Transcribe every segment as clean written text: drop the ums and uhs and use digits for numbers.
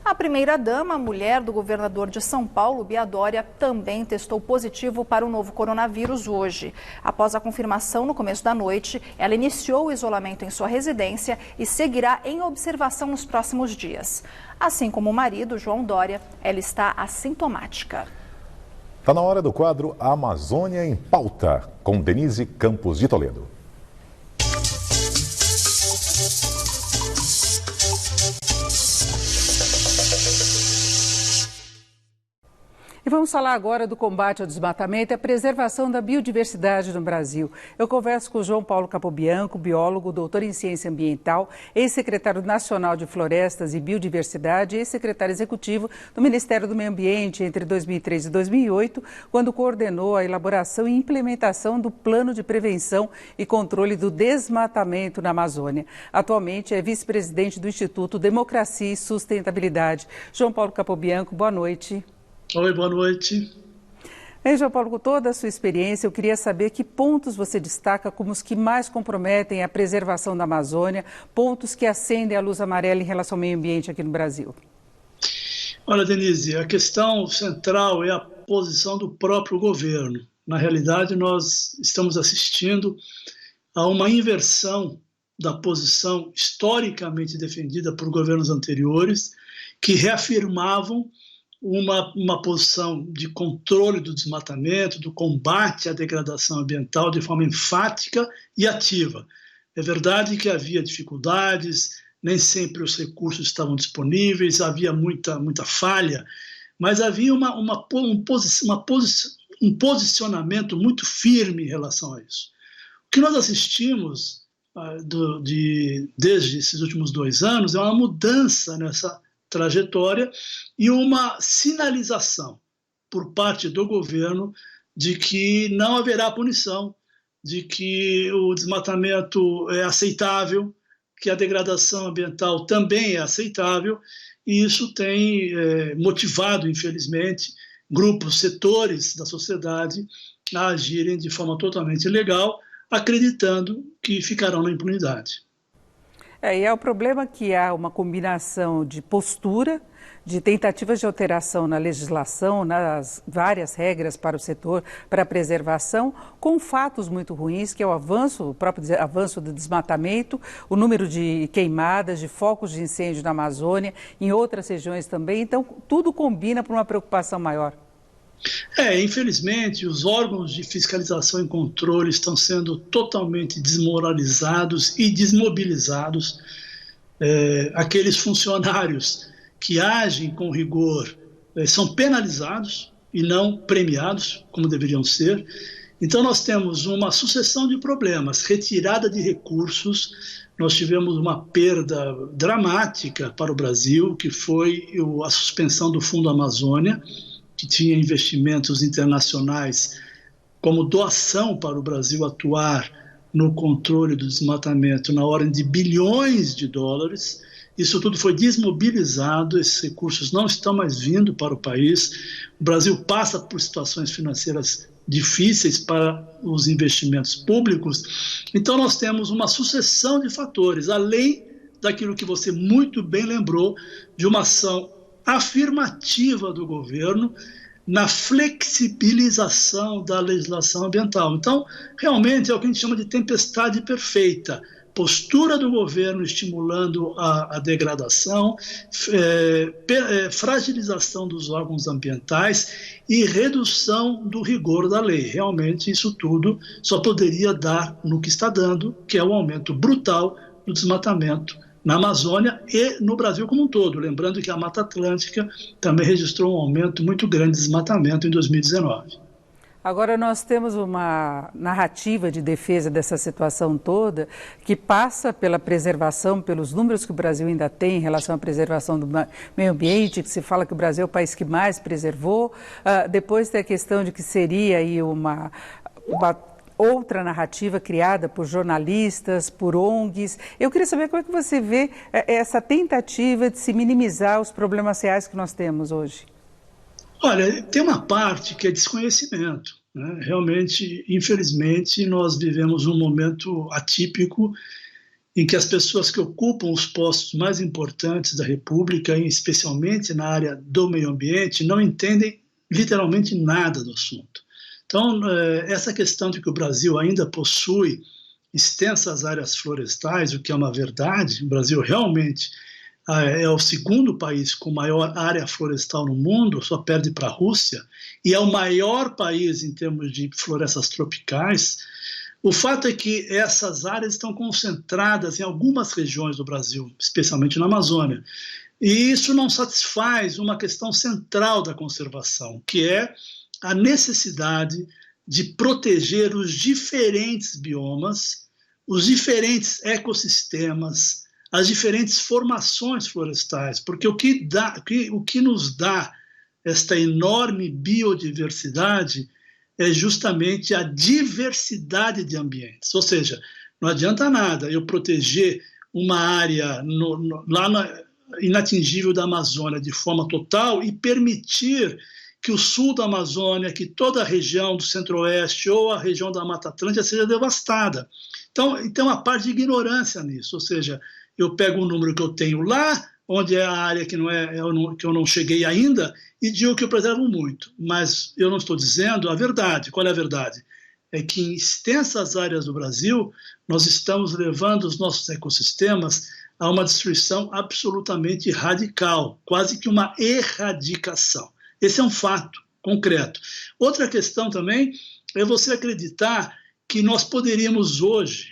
A primeira-dama, mulher do governador de São Paulo, Bia Dória, também testou positivo para o novo coronavírus hoje. Após a confirmação no começo da noite, ela iniciou o isolamento em sua residência e seguirá em observação nos próximos dias. Assim como o marido, João Dória, ela está assintomática. Está na hora do quadro Amazônia em Pauta, com Denise Campos de Toledo. E vamos falar agora do combate ao desmatamento e a preservação da biodiversidade no Brasil. Eu converso com o João Paulo Capobianco, biólogo, doutor em ciência ambiental, ex-secretário nacional de Florestas e Biodiversidade e ex-secretário executivo do Ministério do Meio Ambiente entre 2003 e 2008, quando coordenou a elaboração e implementação do Plano de Prevenção e Controle do Desmatamento na Amazônia. Atualmente é vice-presidente do Instituto Democracia e Sustentabilidade. João Paulo Capobianco, boa noite. Oi, boa noite. João Paulo, com toda a sua experiência, eu queria saber que pontos você destaca como os que mais comprometem a preservação da Amazônia, pontos que acendem a luz amarela em relação ao meio ambiente aqui no Brasil. Olha, Denise, a questão central é a posição do próprio governo. Na realidade, nós estamos assistindo a uma inversão da posição historicamente defendida por governos anteriores, que reafirmavam uma posição de controle do desmatamento, do combate à degradação ambiental de forma enfática e ativa. É verdade que havia dificuldades, nem sempre os recursos estavam disponíveis, havia muita falha, mas havia um posicionamento muito firme em relação a isso. O que nós assistimos desde esses últimos 2 anos é uma mudança nessa trajetória e uma sinalização por parte do governo de que não haverá punição, de que o desmatamento é aceitável, que a degradação ambiental também é aceitável, e isso tem motivado, infelizmente, grupos, setores da sociedade a agirem de forma totalmente ilegal, acreditando que ficarão na impunidade. E é o problema que há uma combinação de postura, de tentativas de alteração na legislação, nas várias regras para o setor, para a preservação, com fatos muito ruins, que é o próprio avanço do desmatamento, o número de queimadas, de focos de incêndio na Amazônia, em outras regiões também. Então, tudo combina para uma preocupação maior. Infelizmente, os órgãos de fiscalização e controle estão sendo totalmente desmoralizados e desmobilizados. Aqueles funcionários que agem com rigor são penalizados e não premiados, como deveriam ser. Então, nós temos uma sucessão de problemas, retirada de recursos. Nós tivemos uma perda dramática para o Brasil, que foi a suspensão do Fundo Amazônia, que tinha investimentos internacionais como doação para o Brasil atuar no controle do desmatamento na ordem de bilhões de dólares. Isso tudo foi desmobilizado, esses recursos não estão mais vindo para o país. O Brasil passa por situações financeiras difíceis para os investimentos públicos. Então nós temos uma sucessão de fatores, além daquilo que você muito bem lembrou, de uma ação afirmativa do governo na flexibilização da legislação ambiental. Então, realmente é o que a gente chama de tempestade perfeita. Postura do governo estimulando a degradação, fragilização dos órgãos ambientais e redução do rigor da lei. Realmente, isso tudo só poderia dar no que está dando, que é o aumento brutal do desmatamento na Amazônia e no Brasil como um todo. Lembrando que a Mata Atlântica também registrou um aumento muito grande de desmatamento em 2019. Agora nós temos uma narrativa de defesa dessa situação toda que passa pela preservação, pelos números que o Brasil ainda tem em relação à preservação do meio ambiente, que se fala que o Brasil é o país que mais preservou. Depois tem a questão de que seria aí uma outra narrativa criada por jornalistas, por ONGs. Eu queria saber como é que você vê essa tentativa de se minimizar os problemas reais que nós temos hoje. Olha, tem uma parte que é desconhecimento, né? Realmente, infelizmente, nós vivemos um momento atípico em que as pessoas que ocupam os postos mais importantes da República, especialmente na área do meio ambiente, não entendem literalmente nada do assunto. Então, essa questão de que o Brasil ainda possui extensas áreas florestais, o que é uma verdade, o Brasil realmente é o segundo país com maior área florestal no mundo, só perde para a Rússia, e é o maior país em termos de florestas tropicais. O fato é que essas áreas estão concentradas em algumas regiões do Brasil, especialmente na Amazônia, e isso não satisfaz uma questão central da conservação, que é a necessidade de proteger os diferentes biomas, os diferentes ecossistemas, as diferentes formações florestais, porque o que nos dá esta enorme biodiversidade é justamente a diversidade de ambientes. Ou seja, não adianta nada eu proteger uma área inatingível da Amazônia de forma total e permitir que o sul da Amazônia, que toda a região do centro-oeste ou a região da Mata Atlântica seja devastada. Então, tem uma parte de ignorância nisso, ou seja, eu pego o número que eu tenho lá, onde é a área que eu não cheguei ainda, e digo que eu preservo muito. Mas eu não estou dizendo a verdade. Qual é a verdade? É que em extensas áreas do Brasil, nós estamos levando os nossos ecossistemas a uma destruição absolutamente radical, quase que uma erradicação. Esse é um fato concreto. Outra questão também é você acreditar que nós poderíamos hoje,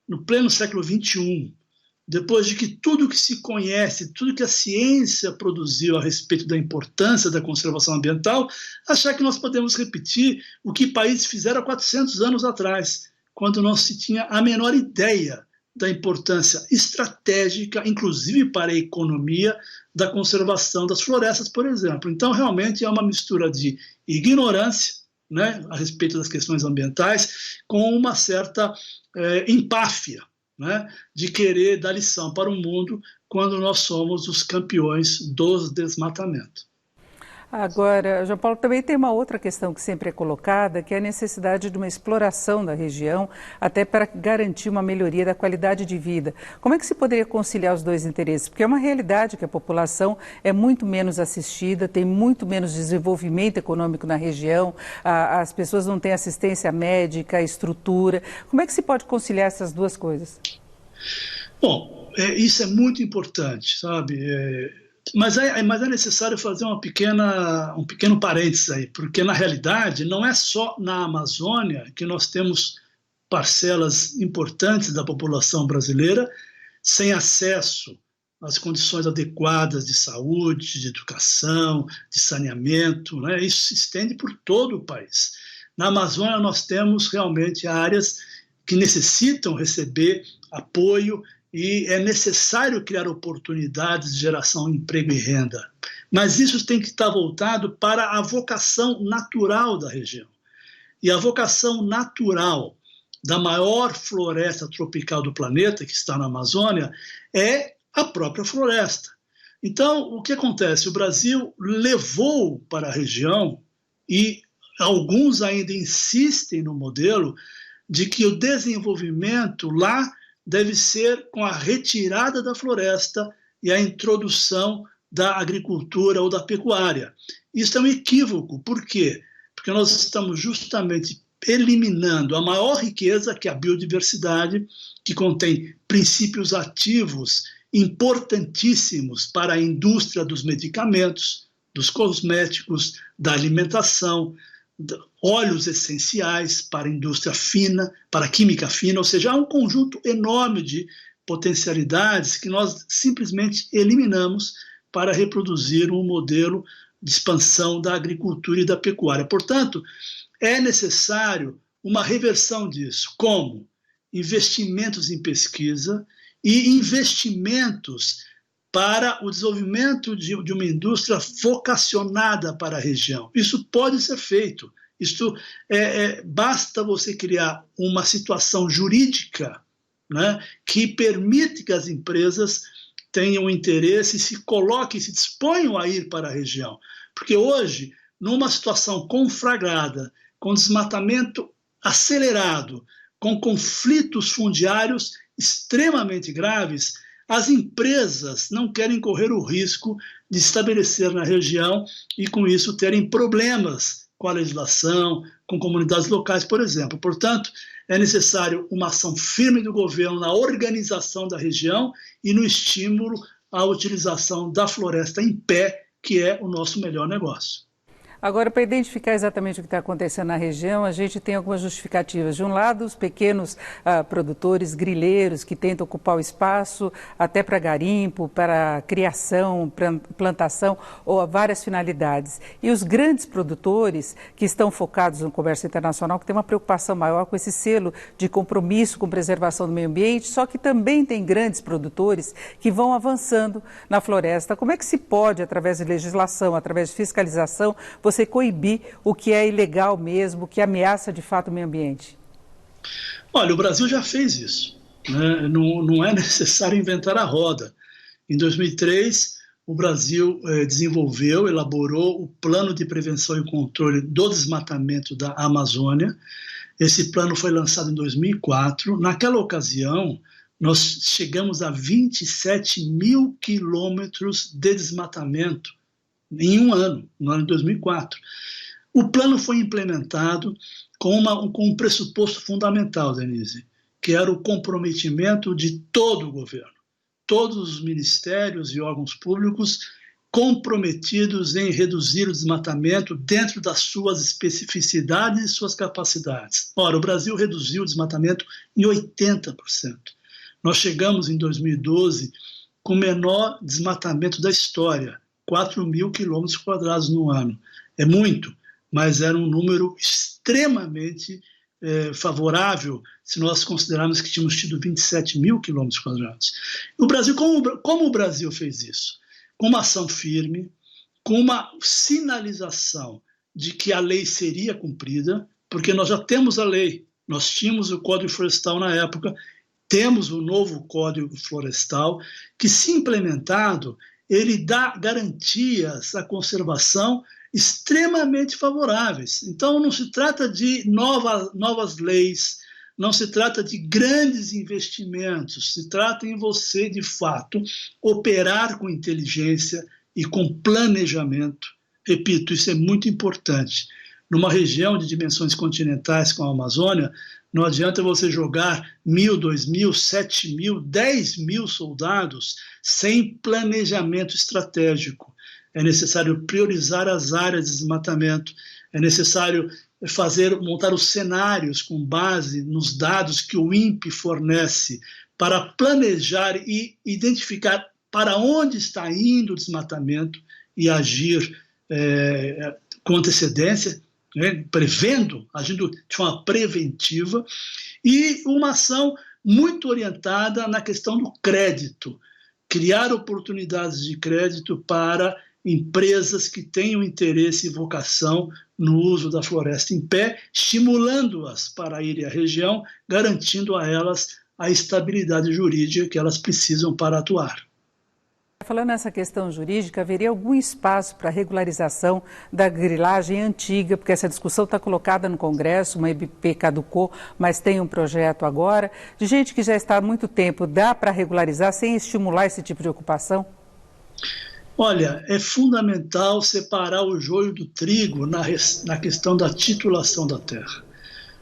no pleno século XXI, depois de que tudo que se conhece, tudo que a ciência produziu a respeito da importância da conservação ambiental, achar que nós podemos repetir o que países fizeram há 400 anos atrás, quando não se tinha a menor ideia da importância estratégica, inclusive para a economia, da conservação das florestas, por exemplo. Então, realmente é uma mistura de ignorância, né, a respeito das questões ambientais, com uma certa empáfia, né, de querer dar lição para o mundo quando nós somos os campeões do desmatamento. Agora, João Paulo, também tem uma outra questão que sempre é colocada, que é a necessidade de uma exploração da região, até para garantir uma melhoria da qualidade de vida. Como é que se poderia conciliar os dois interesses? Porque é uma realidade que a população é muito menos assistida, tem muito menos desenvolvimento econômico na região, as pessoas não têm assistência médica, estrutura. Como é que se pode conciliar essas duas coisas? Bom, isso é muito importante, sabe? Mas é necessário fazer um pequeno parênteses aí, porque na realidade não é só na Amazônia que nós temos parcelas importantes da população brasileira sem acesso às condições adequadas de saúde, de educação, de saneamento, né? Isso se estende por todo o país. Na Amazônia nós temos realmente áreas que necessitam receber apoio, e é necessário criar oportunidades de geração de emprego e renda. Mas isso tem que estar voltado para a vocação natural da região. E a vocação natural da maior floresta tropical do planeta, que está na Amazônia, é a própria floresta. Então, o que acontece? O Brasil levou para a região, e alguns ainda insistem no modelo, de que o desenvolvimento lá deve ser com a retirada da floresta e a introdução da agricultura ou da pecuária. Isso é um equívoco. Por quê? Porque nós estamos justamente eliminando a maior riqueza, que é a biodiversidade, que contém princípios ativos importantíssimos para a indústria dos medicamentos, dos cosméticos, da alimentação, óleos essenciais para a indústria fina, para a química fina, ou seja, há um conjunto enorme de potencialidades que nós simplesmente eliminamos para reproduzir um modelo de expansão da agricultura e da pecuária. Portanto, é necessário uma reversão disso. Como? Investimentos em pesquisa e investimentos para o desenvolvimento de uma indústria vocacionada para a região. Isso pode ser feito. Basta você criar uma situação jurídica, né, que permite que as empresas tenham interesse, se coloquem, se disponham a ir para a região. Porque hoje, numa situação conflagrada, com desmatamento acelerado, com conflitos fundiários, extremamente graves, as empresas não querem correr o risco de estabelecer na região e, com isso, terem problemas com a legislação, com comunidades locais, por exemplo. Portanto, é necessário uma ação firme do governo na organização da região e no estímulo à utilização da floresta em pé, que é o nosso melhor negócio. Agora, para identificar exatamente o que está acontecendo na região, a gente tem algumas justificativas. De um lado, os pequenos produtores grileiros que tentam ocupar o espaço até para garimpo, para criação, plantação ou a várias finalidades. E os grandes produtores que estão focados no comércio internacional, que tem uma preocupação maior com esse selo de compromisso com preservação do meio ambiente, só que também tem grandes produtores que vão avançando na floresta. Como é que se pode, através de legislação, através de fiscalização, você coibir o que é ilegal mesmo, o que ameaça de fato o meio ambiente? Olha, o Brasil já fez isso, né? Não é necessário inventar a roda. Em 2003, o Brasil elaborou o Plano de Prevenção e Controle do Desmatamento da Amazônia. Esse plano foi lançado em 2004. Naquela ocasião, nós chegamos a 27 mil quilômetros de desmatamento em um ano, no ano de 2004. O plano foi implementado com um pressuposto fundamental, Denise, que era o comprometimento de todo o governo, todos os ministérios e órgãos públicos comprometidos em reduzir o desmatamento dentro das suas especificidades e suas capacidades. Ora, o Brasil reduziu o desmatamento em 80%. Nós chegamos em 2012 com o menor desmatamento da história, 4 mil quilômetros quadrados no ano. É muito, mas era um número extremamente favorável se nós considerarmos que tínhamos tido 27 mil quilômetros quadrados. O Brasil, como o Brasil fez isso? Com uma ação firme, com uma sinalização de que a lei seria cumprida, porque nós já temos a lei, nós tínhamos o Código Florestal na época, temos o novo Código Florestal, que, se implementado, ele dá garantias à conservação extremamente favoráveis. Então, não se trata de novas leis, não se trata de grandes investimentos, se trata em você, de fato, operar com inteligência e com planejamento. Repito, isso é muito importante. Numa região de dimensões continentais como a Amazônia, não adianta você jogar 1.000, 2.000, 7.000, 10.000 soldados sem planejamento estratégico. É necessário priorizar as áreas de desmatamento, é necessário montar os cenários com base nos dados que o INPE fornece para planejar e identificar para onde está indo o desmatamento e agir com antecedência, agindo de forma preventiva, e uma ação muito orientada na questão do crédito, criar oportunidades de crédito para empresas que tenham interesse e vocação no uso da floresta em pé, estimulando-as para irem à região, garantindo a elas a estabilidade jurídica que elas precisam para atuar. Falando nessa questão jurídica, haveria algum espaço para regularização da grilagem antiga, porque essa discussão está colocada no Congresso, uma MP caducou, mas tem um projeto agora, de gente que já está há muito tempo, dá para regularizar sem estimular esse tipo de ocupação? Olha, é fundamental separar o joio do trigo na questão da titulação da terra.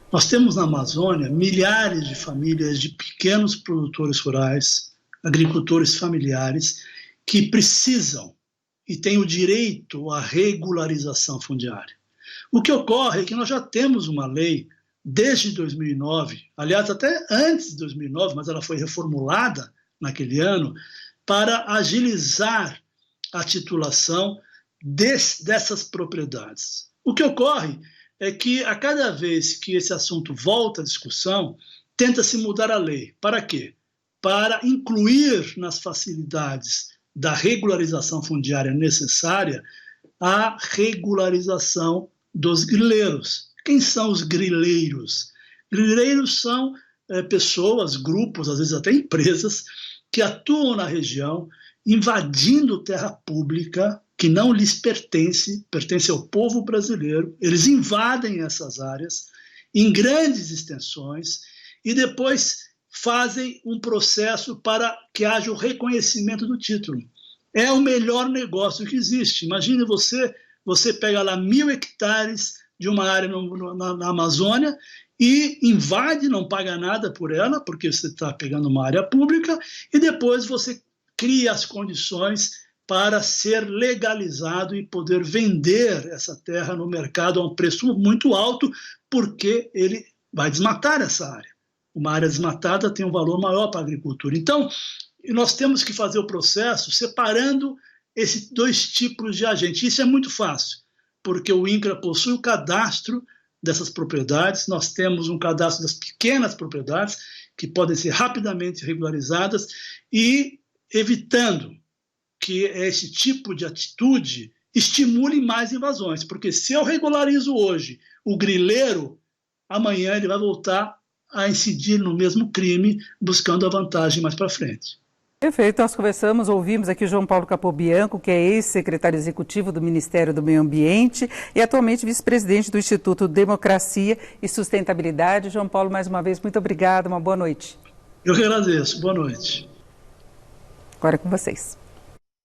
Nós temos na Amazônia milhares de famílias de pequenos produtores rurais, agricultores familiares, que precisam e têm o direito à regularização fundiária. O que ocorre é que nós já temos uma lei desde 2009, aliás, até antes de 2009, mas ela foi reformulada naquele ano, para agilizar a titulação dessas propriedades. O que ocorre é que, a cada vez que esse assunto volta à discussão, tenta-se mudar a lei. Para quê? Para incluir nas facilidades da regularização fundiária necessária a regularização dos grileiros. Quem são os grileiros? Grileiros são pessoas, grupos, às vezes até empresas, que atuam na região, invadindo terra pública que não lhes pertence ao povo brasileiro. Eles invadem essas áreas em grandes extensões e depois fazem um processo para que haja o reconhecimento do título. É o melhor negócio que existe. Imagine você pega lá 1.000 hectares de uma área na Amazônia e invade, não paga nada por ela, porque você está pegando uma área pública, e depois você cria as condições para ser legalizado e poder vender essa terra no mercado a um preço muito alto, porque ele vai desmatar essa área. Uma área desmatada tem um valor maior para a agricultura. Então, nós temos que fazer o processo separando esses dois tipos de agente. Isso é muito fácil, porque o INCRA possui o cadastro dessas propriedades, nós temos um cadastro das pequenas propriedades, que podem ser rapidamente regularizadas, e evitando que esse tipo de atitude estimule mais invasões, porque se eu regularizo hoje o grileiro, amanhã ele vai voltar a incidir no mesmo crime, buscando a vantagem mais para frente. Perfeito, nós conversamos, ouvimos aqui o João Paulo Capobianco, que é ex-secretário executivo do Ministério do Meio Ambiente e atualmente vice-presidente do Instituto Democracia e Sustentabilidade. João Paulo, mais uma vez, muito obrigado, uma boa noite. Eu que agradeço, boa noite. Agora é com vocês.